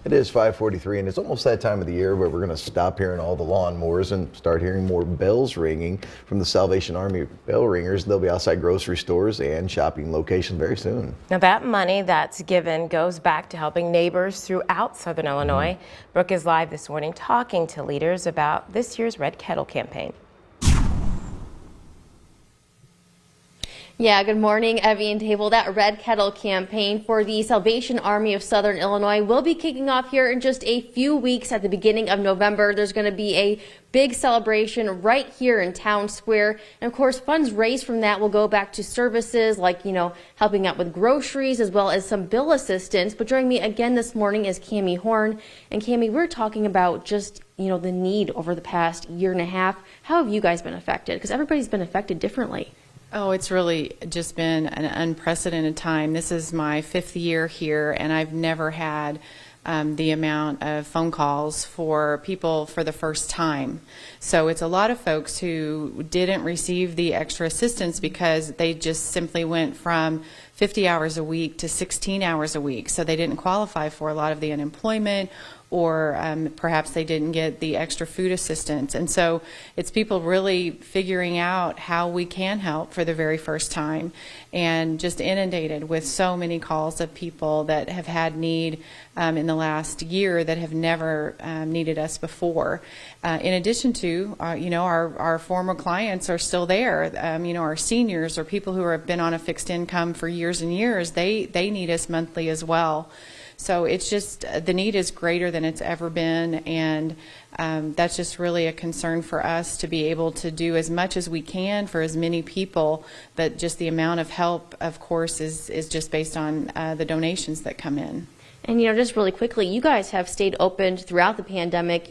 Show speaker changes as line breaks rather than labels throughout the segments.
It is 5:43, and it's almost that time of the year where we're going to stop hearing all the lawnmowers and start hearing more bells ringing from the Salvation Army bell ringers. They'll be outside grocery stores and shopping locations very soon.
Now that money that's given goes back to helping neighbors throughout Southern Illinois. Brooke is live this morning talking to leaders about this year's Red Kettle campaign.
Yeah, good morning, Evie and Table. That Red Kettle campaign for the Salvation Army of Southern Illinois will be kicking off here in just a few weeks at the beginning of November. There's going to be a big celebration right here in Town Square. And of course, funds raised from that will go back to services like, helping out with groceries as well as some bill assistance. But joining me again this morning is Cami Horn. And Cami, we're talking about just, the need over the past year and a half. How have you guys been affected? Because everybody's been affected differently.
Oh, it's really just been an unprecedented time. This is my 5th year here, and I've never had the amount of phone calls for people for the first time. So it's a lot of folks who didn't receive the extra assistance because they just simply went from 50 hours a week to 16 hours a week. So they didn't qualify for a lot of the unemployment, or perhaps they didn't get the extra food assistance. And so it's people really figuring out how we can help for the very first time, and just inundated with so many calls of people that have had need in the last year that have never needed us before. In addition to, our former clients are still there. Our seniors or people who have been on a fixed income for years and years, they need us monthly as well. So it's just, the need is greater than it's ever been, and that's just really a concern for us to be able to do as much as we can for as many people, but just the amount of help, of course, is just based on the donations that come in.
And, just really quickly, you guys have stayed open throughout the pandemic,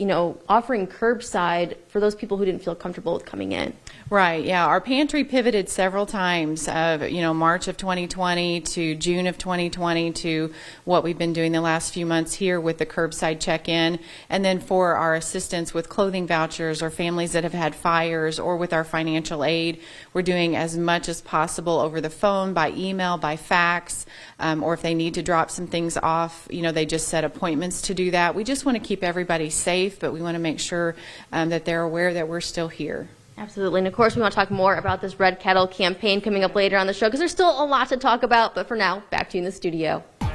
offering curbside for those people who didn't feel comfortable with coming in.
Right, yeah. Our pantry pivoted several times, March of 2020 to June of 2020 to what we've been doing the last few months here with the curbside check-in. And then for our assistance with clothing vouchers or families that have had fires, or with our financial aid, we're doing as much as possible over the phone, by email, by fax, or if they need to drop some things off, they just set appointments to do that. We just want to keep everybody safe, but we want to make sure that they're aware that we're still here.
Absolutely. And of course, we want to talk more about this Red Kettle campaign coming up later on the show, because there's still a lot to talk about. But for now, back to you in the studio.